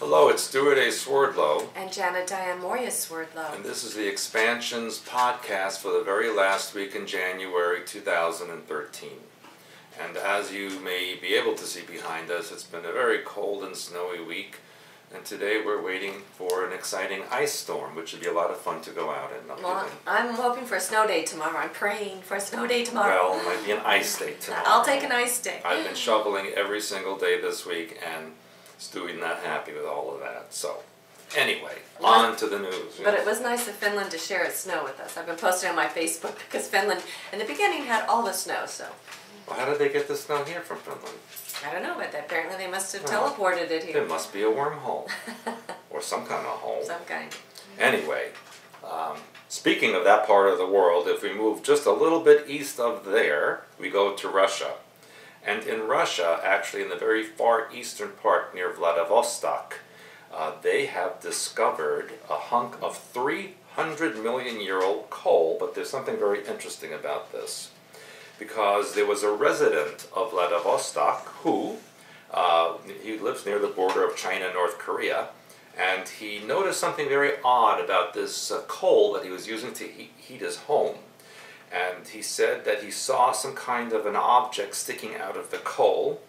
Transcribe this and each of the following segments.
Hello, it's Stewart A. Swerdlow. And Janet Diane Moria Swerdlow. And this is the Expansions podcast for the very last week in January 2013. And as you may be able to see behind us, it's been a very cold and snowy week. And today we're waiting for an exciting ice storm, which would be a lot of fun to go out in. Well, I'm hoping for a snow day tomorrow. I'm praying for a snow day tomorrow. Well, it might be an ice day tomorrow. I'll take an ice day. I've been shoveling every single day this week, and Stewie's not happy with all of that. So, anyway, on to the news. But it was nice of Finland to share its snow with us. I've been posting on my Facebook because Finland, in the beginning, had all the snow, so. Well, how did they get the snow here from Finland? I don't know, but apparently they must have teleported it here. It must be a wormhole. Or some kind of hole. Some kind. Anyway, speaking of that part of the world, if we move just a little bit east of there, we go to Russia. And in Russia, actually in the very far eastern part near Vladivostok, they have discovered a hunk of 300-million-year-old coal, but there's something very interesting about this. Because there was a resident of Vladivostok who, he lives near the border of China and North Korea, and he noticed something very odd about this coal that he was using to heat his home. And he said that he saw some kind of an object sticking out of the coal,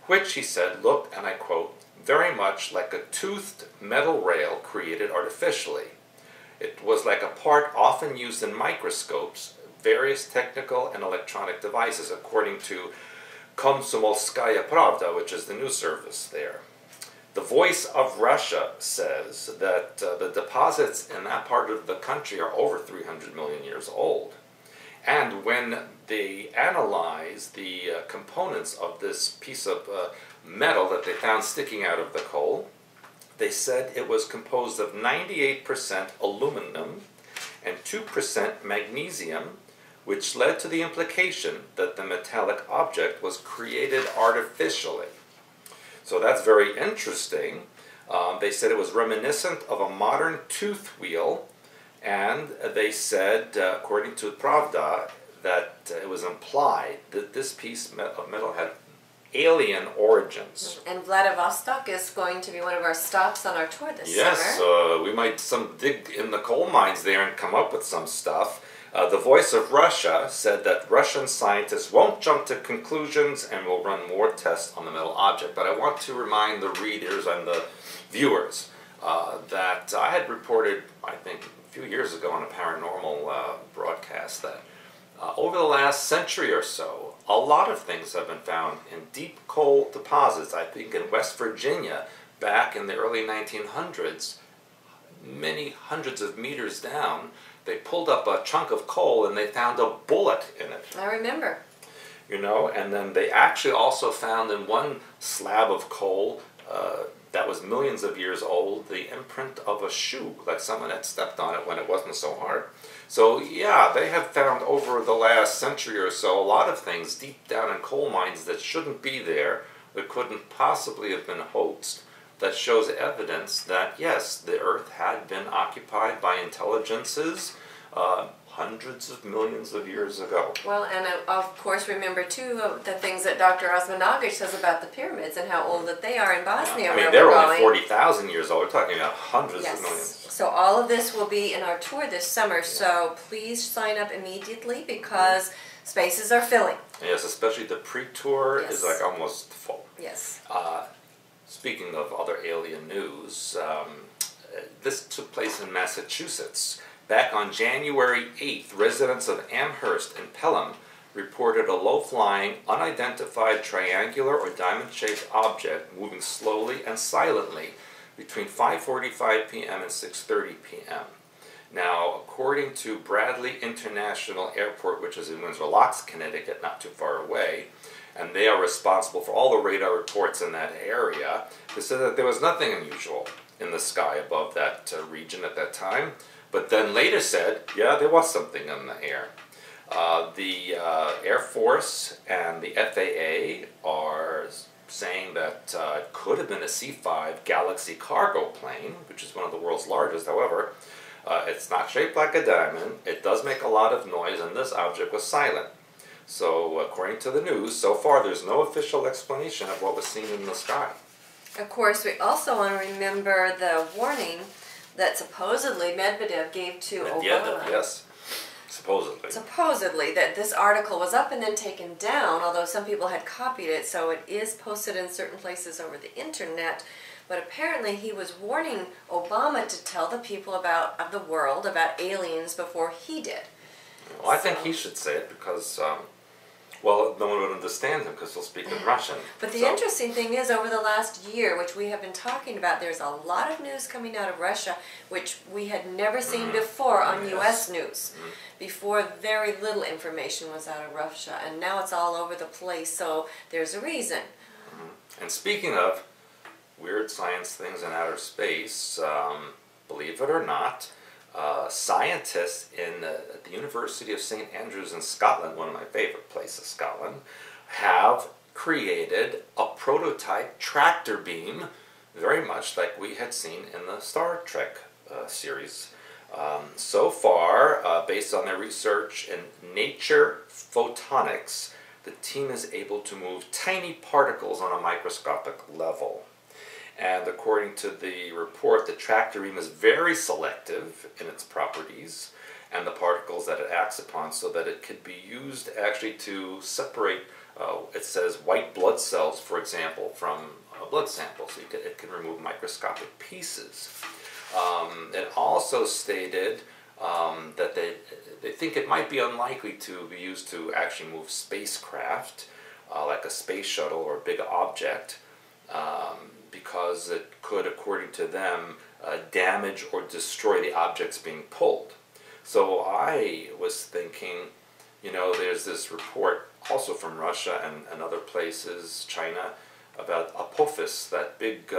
which he said looked, and I quote, very much like a toothed metal rail created artificially. It was like a part often used in microscopes, various technical and electronic devices, according to Komsomolskaya Pravda, which is the news service there. The Voice of Russia says that the deposits in that part of the country are over 300 million years old. And when they analyze the components of this piece of metal that they found sticking out of the coal, they said it was composed of 98% aluminum and 2% magnesium, which led to the implication that the metallic object was created artificially. So that's very interesting. They said it was reminiscent of a modern tooth wheel, and they said, according to Pravda, that it was implied that this piece of metal had alien origins. And Vladivostok is going to be one of our stops on our tour this summer. Yes, we might dig in the coal mines there and come up with some stuff. The Voice of Russia said that Russian scientists won't jump to conclusions and will run more tests on the metal object. But I want to remind the readers and the viewers that I had reported, I think, a few years ago on a paranormal broadcast that over the last century or so, a lot of things have been found in deep coal deposits. I think in West Virginia, back in the early 1900s, many hundreds of meters down, they pulled up a chunk of coal and they found a bullet in it. I remember. You know, and then they actually also found in one slab of coal that was millions of years old, the imprint of a shoe, like someone had stepped on it when it wasn't so hard. So yeah, they have found over the last century or so a lot of things deep down in coal mines that shouldn't be there, that couldn't possibly have been hoaxed, that shows evidence that yes, the Earth had been occupied by intelligences hundreds of millions of years ago. Well, and of course remember too the things that Dr. Osmanagic says about the pyramids and how old that they are in Bosnia. I mean, they're only 40,000 years old. We're talking about hundreds of millions. So all of this will be in our tour this summer, so please sign up immediately because spaces are filling. Yes, especially the pre-tour is like almost full. Yes. Speaking of other alien news, this took place in Massachusetts. Back on January 8th, residents of Amherst and Pelham reported a low-flying, unidentified triangular or diamond-shaped object moving slowly and silently between 5:45 p.m. and 6:30 p.m. Now, according to Bradley International Airport, which is in Windsor Locks, Connecticut, not too far away, and they are responsible for all the radar reports in that area, they said that there was nothing unusual in the sky above that region at that time. But then later said, yeah, there was something in the air. The Air Force and the FAA are saying that it could have been a C-5 Galaxy cargo plane, which is one of the world's largest. However, it's not shaped like a diamond. It does make a lot of noise, and this object was silent. So, according to the news, so far there's no official explanation of what was seen in the sky. Of course, we also want to remember the warning that supposedly Medvedev gave to Obama. Yes, supposedly. Supposedly, that this article was up and then taken down, although some people had copied it, so it is posted in certain places over the internet. But apparently he was warning Obama to tell the people of the world about aliens before he did. Well, I think he should say it because, well, no one would understand him because he'll speak in Russian. But the interesting thing is, over the last year, which we have been talking about, there's a lot of news coming out of Russia, which we had never seen before on U.S. news. Before, very little information was out of Russia, and now it's all over the place, so there's a reason. And speaking of weird science things in outer space, believe it or not, scientists in the University of St. Andrews in Scotland, one of my favorite places, Scotland, have created a prototype tractor beam, very much like we had seen in the Star Trek series. So far, based on their research in Nature Photonics, the team is able to move tiny particles on a microscopic level. And according to the report, the tractor beam is very selective in its properties and the particles that it acts upon, so that it could be used actually to separate, it says, white blood cells, for example, from a blood sample. So it can remove microscopic pieces. It also stated that they think it might be unlikely to be used to actually move spacecraft, like a space shuttle or a big object, because it could, according to them, damage or destroy the objects being pulled. So I was thinking, you know, there's this report also from Russia and other places, China, about Apophis, that big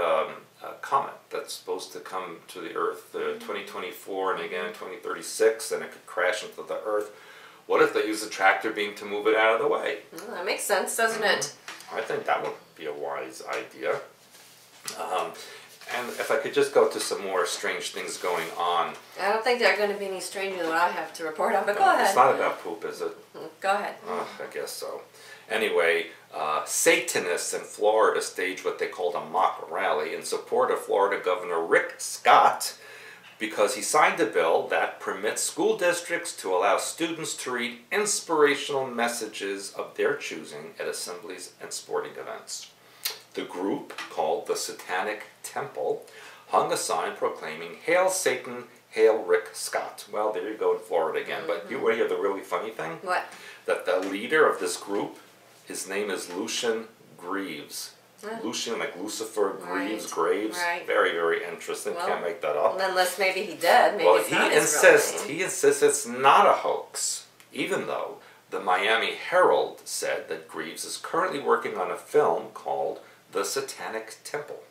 comet that's supposed to come to the Earth 2024 and again in 2036, and it could crash into the Earth. What if they use a tractor beam to move it out of the way? Well, that makes sense, doesn't it? I think that would be a wise idea. And if I could just go to some more strange things going on. I don't think there are going to be any stranger than what I have to report on, but go ahead. It's not about poop, is it? Go ahead. I guess so. Anyway, Satanists in Florida staged what they called a mock rally in support of Florida Governor Rick Scott, because he signed a bill that permits school districts to allow students to read inspirational messages of their choosing at assemblies and sporting events. The group, called the Satanic Temple, hung a sign proclaiming, "Hail Satan, hail Rick Scott." Well, there you go in Florida again. But you want to hear the really funny thing? What? That the leader of this group, his name is Lucian Greaves. Lucian, like Lucifer, Greaves, Graves. Right. Very, very interesting. Well, can't make that up. Unless maybe he did. Maybe Well, it's not his real name. he insists it's not a hoax, even though the Miami Herald said that Greaves is currently working on a film called The Satanic Temple.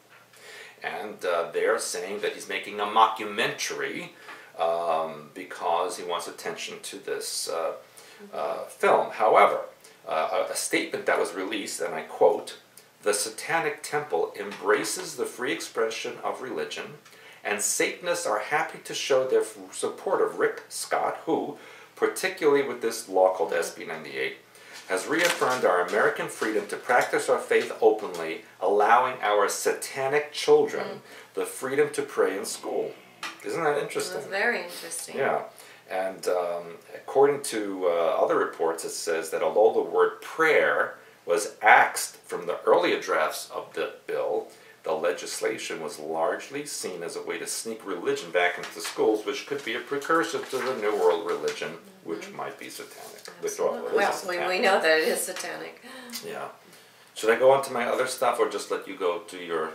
And they're saying that he's making a mockumentary because he wants attention to this film. However, a statement that was released, and I quote, "The Satanic Temple embraces the free expression of religion, and Satanists are happy to show their support of Rick Scott, who, particularly with this law called SB 98, has reaffirmed our American freedom to practice our faith openly, allowing our satanic children the freedom to pray in school." Isn't that interesting? That's very interesting. Yeah. And according to other reports, it says that although the word prayer was axed from the earlier drafts of the bill, the legislation was largely seen as a way to sneak religion back into schools, which could be a precursor to the New World religion, which might be satanic. Well, we know that it is satanic. Yeah. Should I go on to my other stuff, or just let you go to your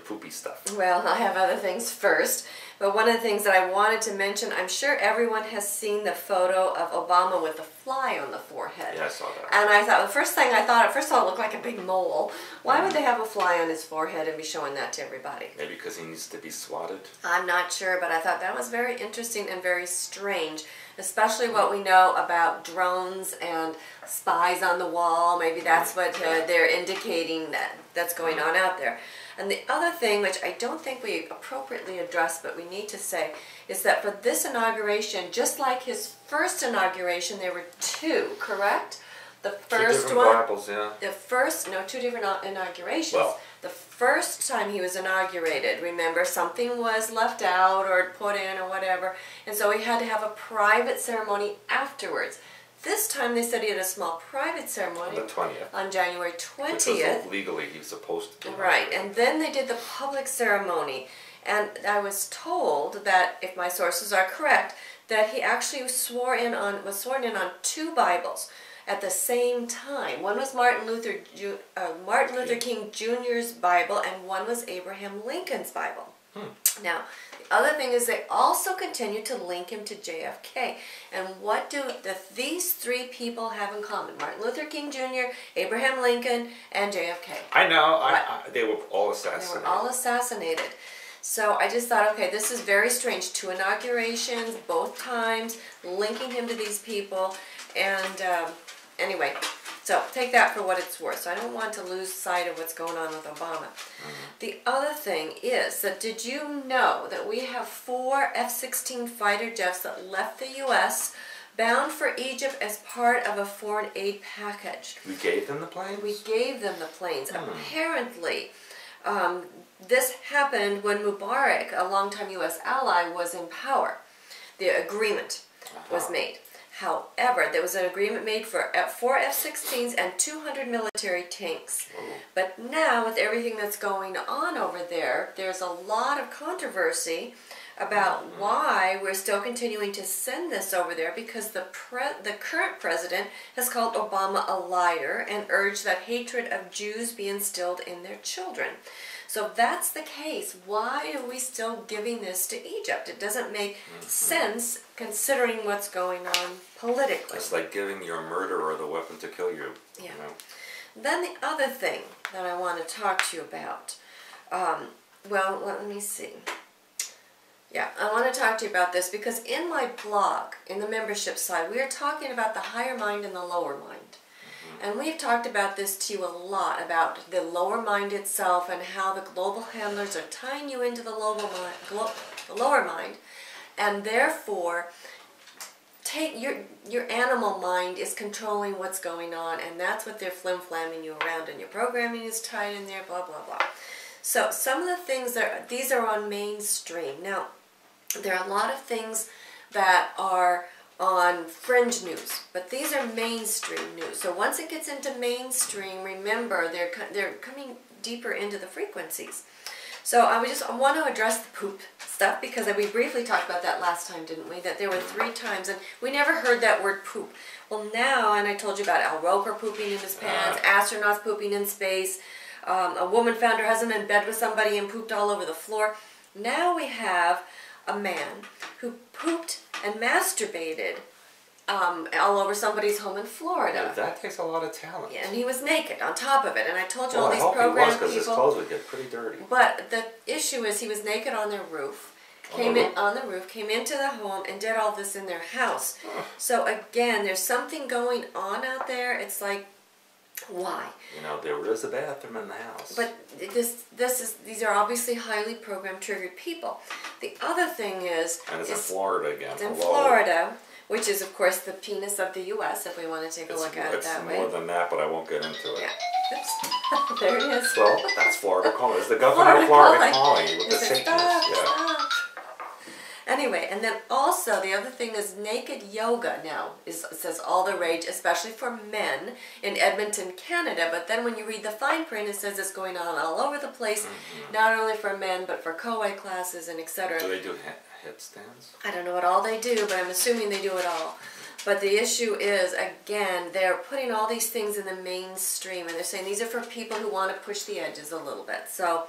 poopy stuff? Well, I have other things first. But one of the things that I wanted to mention, I'm sure everyone has seen the photo of Obama with a fly on the forehead. Yeah, I saw that. And I thought, the first thing I thought, first of all, it looked like a big mole. Why would they have a fly on his forehead and be showing that to everybody? Maybe because he needs to be swatted? I'm not sure, but I thought that was very interesting and very strange, especially what we know about drones and spies on the wall. Maybe that's what they're indicating that's going on out there. And the other thing, which I don't think we appropriately addressed, but we need to say, is that for this inauguration, just like his first inauguration, there were two, correct? The first two different one, Bibles, yeah. the first, no, two different inaugurations. Well, The first time he was inaugurated, remember, something was left out or put in or whatever, and so he had to have a private ceremony afterwards. This time they said he had a small private ceremony On the 20th. on January 20th. Which was legally he was supposed to do. Right, and then they did the public ceremony. And I was told that, if my sources are correct, that he actually was sworn in on 2 Bibles at the same time. One was Martin Luther King Jr.'s Bible, and one was Abraham Lincoln's Bible. Now, the other thing is they also continue to link him to JFK. And what do these 3 people have in common? Martin Luther King Jr., Abraham Lincoln, and JFK. I know. They were all assassinated. They were all assassinated. So I just thought, okay, this is very strange. 2 inaugurations, both times, linking him to these people. And anyway, so take that for what it's worth. So I don't want to lose sight of what's going on with Obama. The other thing is that, did you know that we have 4 F-16 fighter jets that left the U.S. bound for Egypt as part of a foreign aid package? We gave them the planes? We gave them the planes. Apparently, this happened when Mubarak, a longtime U.S. ally, was in power. The agreement was made. However, there was an agreement made for 4 F-16s and 200 military tanks. But now, with everything that's going on over there, there's a lot of controversy about why we're still continuing to send this over there, because the current president has called Obama a liar and urged that hatred of Jews be instilled in their children. So if that's the case, why are we still giving this to Egypt? It doesn't make sense considering what's going on politically. It's like giving your murderer the weapon to kill you. Yeah. You know? Then the other thing that I want to talk to you about, well, let me see. Yeah, I want to talk to you about this because in my blog, in the membership side, we are talking about the higher mind and the lower mind. And we've talked about this to you a lot, about the lower mind itself and how the global handlers are tying you into the lower mind, and therefore your animal mind is controlling what's going on, and that's what they're flim-flamming you around, and your programming is tied in there, blah, blah, blah. So some of the things, these are on mainstream. Now, there are a lot of things that are on fringe news, but these are mainstream news. So once it gets into mainstream, remember, they're coming deeper into the frequencies. So I want to address the poop stuff, because we briefly talked about that last time, didn't we? That there were 3 times, and we never heard that word poop. Well, now, and I told you about Al Roker pooping in his pants, astronauts pooping in space, a woman found her husband in bed with somebody and pooped all over the floor. Now we have a man who pooped and masturbated all over somebody's home in Florida. Yeah, that takes a lot of talent. Yeah, and he was naked on top of it. And I told you Well, all these I hope program he was, because people. his clothes would get pretty dirty. But the issue is he was naked on their roof. Came into the home and did all this in their house. So again, there's something going on out there. It's like, why? You know, there is a bathroom in the house. But these are obviously highly programmed, triggered people. The other thing is, and it's in Florida again. It's in Florida, which is of course the penis of the U.S. if we want to take a look at it that way. It's more than that, but I won't get into it. Yeah. Oops. There it is. Well, that's Florida calling. It's the governor of Florida calling with the Satanists. Yeah. Anyway, and then also the other thing is naked yoga now it says all the rage, especially for men in Edmonton, Canada. But then when you read the fine print, it says it's going on all over the place, not only for men but for co-ed classes and etc. Do they do headstands? I don't know what all they do, but I'm assuming they do it all. But the issue is, again, they're putting all these things in the mainstream, and they're saying these are for people who want to push the edges a little bit. So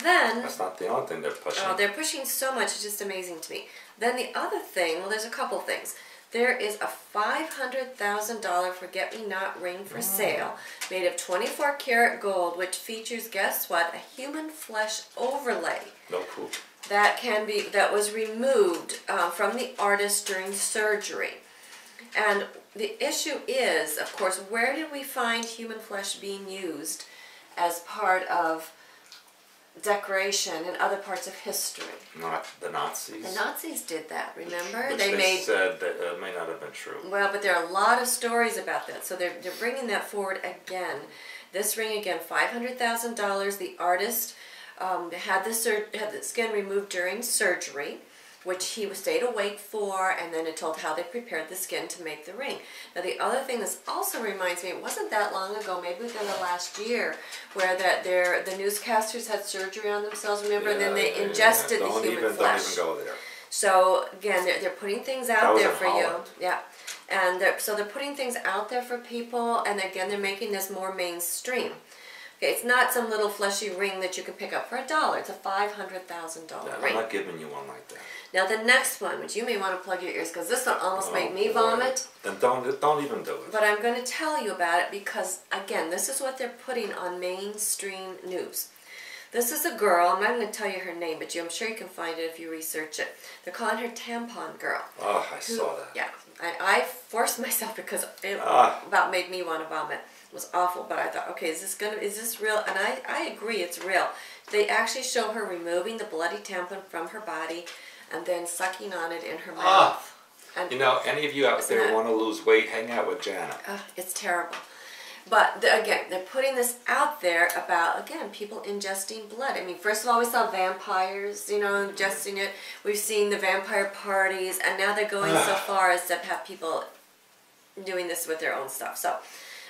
then... That's not the only thing they're pushing. Oh, they're pushing so much, it's just amazing to me. Then the other thing, well, there's a couple things. There is a $500,000 forget-me-not ring for sale, made of 24-karat gold, which features, guess what, a human flesh overlay. No poop. That was removed from the artist during surgery. And the issue is, of course, where did we find human flesh being used as part of decoration in other parts of history? Not the Nazis. The Nazis did that, remember? Which they said that it may not have been true. Well, but there are a lot of stories about that, so they're bringing that forward again. This ring, again, $500,000. The artist had the skin removed during surgery, which he stayed awake for, and then it told how they prepared the skin to make the ring. Now, the other thing this also reminds me, it wasn't that long ago, maybe within the last year, where the newscasters had surgery on themselves, remember, and then they ingested the human flesh. Don't even go there. So, again, they're putting things out there for you. Holland. Yeah. And so they're putting things out there for people, and again, they're making this more mainstream. Okay, it's not some little fleshy ring that you can pick up for $1. It's a $500,000 ring. I'm not giving you one like that. Now the next one, which you may want to plug your ears, because this one almost made me vomit. Then don't even do it. But I'm going to tell you about it because, again, this is what they're putting on mainstream news. This is a girl, I'm not going to tell you her name, but I'm sure you can find it if you research it. They're calling her Tampon Girl. Oh, I saw that. Yeah, I forced myself because it about made me want to vomit. It was awful, but I thought, okay, is this real? And I agree, it's real. They actually show her removing the bloody tampon from her body and then sucking on it in her mouth. And you know, any of you out there want to lose weight, hang out with Janet. It's terrible. But again, they're putting this out there about, again, people ingesting blood. I mean, first of all, we saw vampires, you know, ingesting it. We've seen the vampire parties, and now they're going so far as to have people doing this with their own stuff. So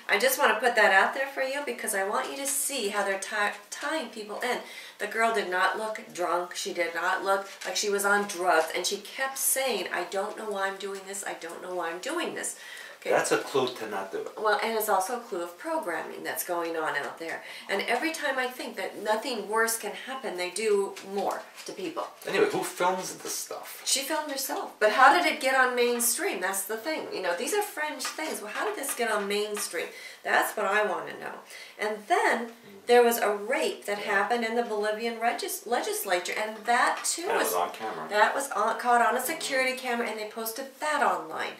I just want to put that out there for you because I want you to see how they're tying people in. The girl did not look drunk. She did not look like she was on drugs. And she kept saying, I don't know why I'm doing this. I don't know why I'm doing this. Okay. That's a clue to not do it. Well, and it's also a clue of programming that's going on out there. And every time I think that nothing worse can happen, they do more to people. Anyway, who films this stuff? She filmed herself. But how did it get on mainstream? That's the thing. You know, these are fringe things. Well, how did this get on mainstream? That's what I want to know. And then there was a rape that happened in the Bolivian legislature, and that too was on camera. That was caught on a security camera, and they posted that online.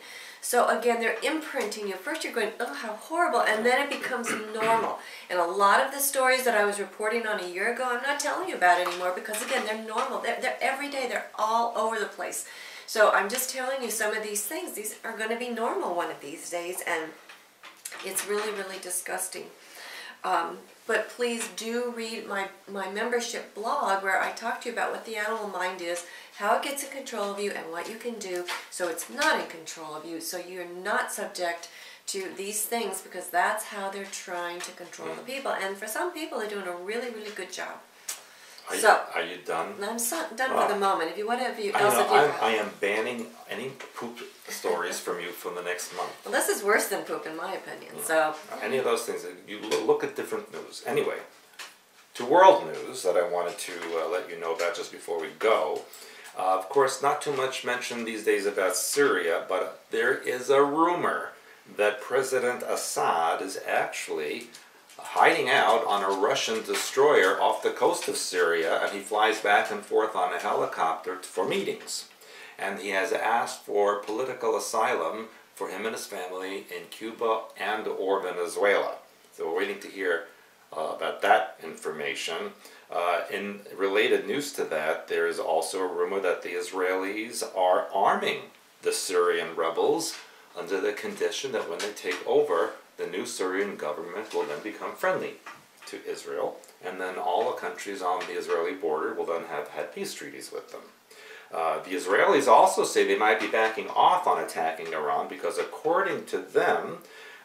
So again, they're imprinting you. First you're going, oh, how horrible, and then it becomes normal. And a lot of the stories that I was reporting on a year ago, I'm not telling you about anymore because, again, they're normal. They're every day. They're all over the place. So I'm just telling you some of these things. These are going to be normal one of these days, and it's really, really disgusting. But please do read my membership blog where I talk to you about what the animal mind is, how it gets in control of you, and what you can do so it's not in control of you, so you're not subject to these things, because that's how they're trying to control the people. And for some people, they're doing a really, really good job. Are you done? I'm done for the moment. If you want to, I am banning any poop stories from you for the next month. Well, this is worse than poop, in my opinion. So any of those things, you look at different news. Anyway, to world news that I wanted to let you know about just before we go. Of course, not too much mentioned these days about Syria, but there is a rumor that President Assad is actually hiding out on a Russian destroyer off the coast of Syria, and he flies back and forth on a helicopter for meetings. And he has asked for political asylum for him and his family in Cuba and or Venezuela. So we're waiting to hear about that information. In related news to that, there is also a rumor that the Israelis are arming the Syrian rebels under the condition that when they take over, the new Syrian government will then become friendly to Israel, and then all the countries on the Israeli border will then have had peace treaties with them. The Israelis also say they might be backing off on attacking Iran because, according to them,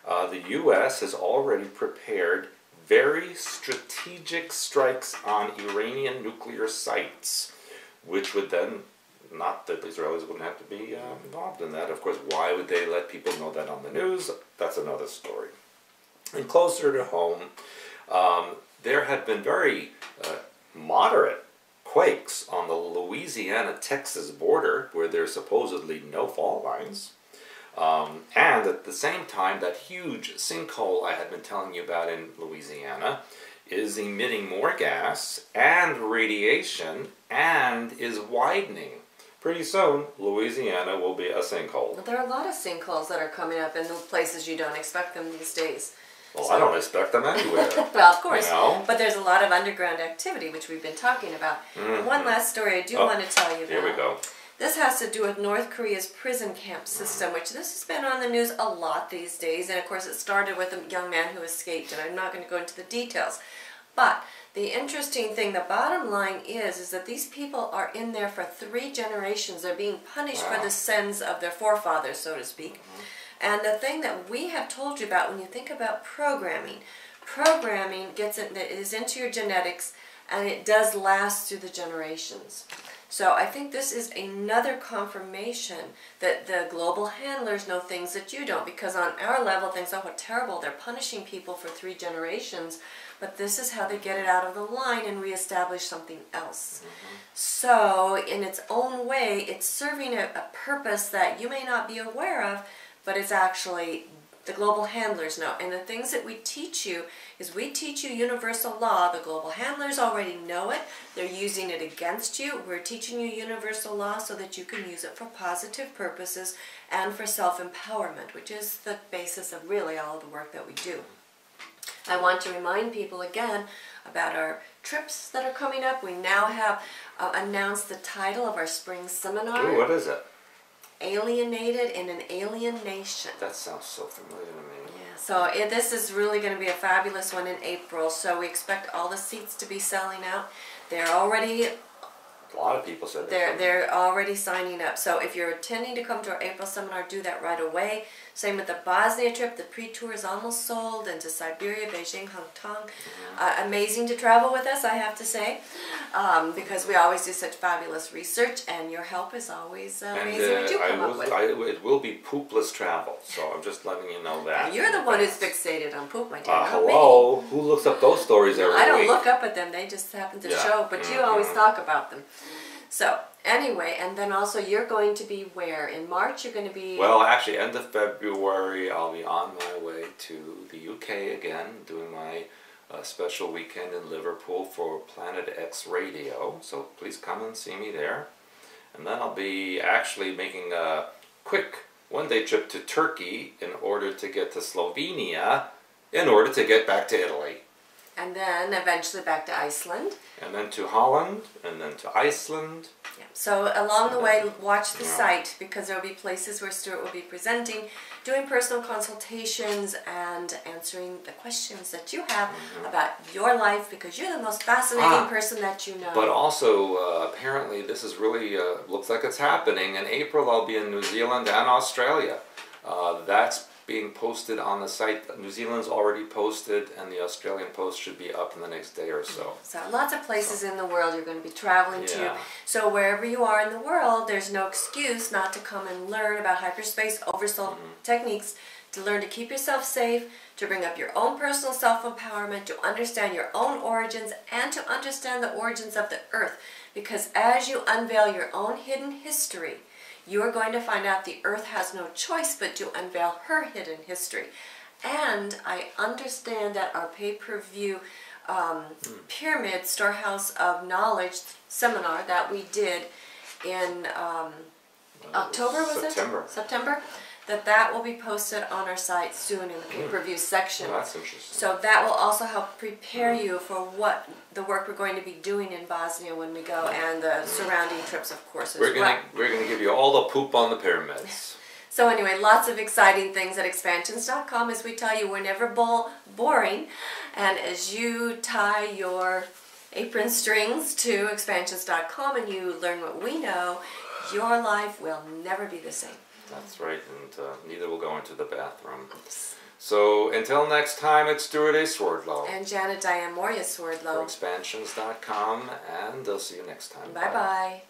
the U.S. has already prepared very strategic strikes on Iranian nuclear sites, which would then, not that the Israelis wouldn't have to be involved in that. Of course, why would they let people know that on the news? That's another story. And closer to home, there have been very moderate quakes on the Louisiana-Texas border, where there's supposedly no fault lines. And at the same time, that huge sinkhole I had been telling you about in Louisiana is emitting more gas and radiation and is widening. Pretty soon, Louisiana will be a sinkhole. There are a lot of sinkholes that are coming up in the places you don't expect them these days. Well, I don't expect them anywhere. Well, of course. You know? But there's a lot of underground activity, which we've been talking about. And one last story I do want to tell you about. Here we go. This has to do with North Korea's prison camp system, which this has been on the news a lot these days. And of course it started with a young man who escaped, and I'm not going to go into the details. But the interesting thing, the bottom line is that these people are in there for 3 generations. They're being punished for the sins of their forefathers, so to speak. And the thing that we have told you about when you think about programming is into your genetics, and it does last through the generations. So I think this is another confirmation that the global handlers know things that you don't, because on our level things, oh, what terrible, they're punishing people for 3 generations, but this is how they get it out of the line and reestablish something else. So in its own way, it's serving a purpose that you may not be aware of, but it's actually the global handlers know. And the things that we teach you is we teach you universal law. The global handlers already know it. They're using it against you. We're teaching you universal law so that you can use it for positive purposes and for self-empowerment, which is the basis of really all of the work that we do. I want to remind people again about our trips that are coming up. We now have announced the title of our spring seminar. Ooh, what is it? Alienated in an Alien Nation. That sounds so familiar to me. Yeah, so this is really going to be a fabulous one in April. So we expect all the seats to be selling out. They're already... A lot of people said they're already signing up. So if you're intending to come to our April seminar, do that right away. Same with the Bosnia trip. The pre-tour is almost sold. And to Siberia, Beijing, Hong Kong. Amazing to travel with us, I have to say, because we always do such fabulous research, and your help is always amazing. What you come up with. It will be poopless travel, so I'm just letting you know that. You're the one who's fixated on poop, my dear. Hello? Who looks up those stories every week? I don't look up at them. They just happen to show, but you always talk about them. So, anyway, and then also you're going to be where? In March you're going to be... Well, actually, end of February, I'll be on my way to the UK again, doing my special weekend in Liverpool for Planet X Radio. So please come and see me there. And then I'll be actually making a quick one-day trip to Turkey in order to get to Slovenia, in order to get back to Italy. And then eventually back to Iceland. And then to Holland, and then to Iceland. Yeah. So along the way, watch the site, because there will be places where Stewart will be presenting, doing personal consultations, and answering the questions that you have about your life, because you're the most fascinating person that you know. But also, apparently, this is really, looks like it's happening. In April, I'll be in New Zealand and Australia. That's being posted on the site. New Zealand's already posted, and the Australian post should be up in the next day or so. So lots of places in the world you're going to be traveling to. So wherever you are in the world, there's no excuse not to come and learn about hyperspace oversoul techniques, to learn to keep yourself safe, to bring up your own personal self-empowerment, to understand your own origins, and to understand the origins of the earth. Because as you unveil your own hidden history, you are going to find out the earth has no choice but to unveil her hidden history. And I understand that our pay-per-view pyramid storehouse of knowledge seminar that we did in October, was September. it? September. That will be posted on our site soon in the pay-per-view section. Well, that's interesting. So that will also help prepare you for what the work we're going to be doing in Bosnia when we go, and the surrounding trips, of course, as well. We're going to give you all the poop on the pyramids. So anyway, lots of exciting things at expansions.com. As we tell you, we're never boring. And as you tie your apron strings to expansions.com and you learn what we know, your life will never be the same. That's right, and neither will go into the bathroom. So until next time, it's Stewart A. Swordlow. And Janet Diane Moria Swordlow. For expansions.com, and I'll see you next time. Bye-bye.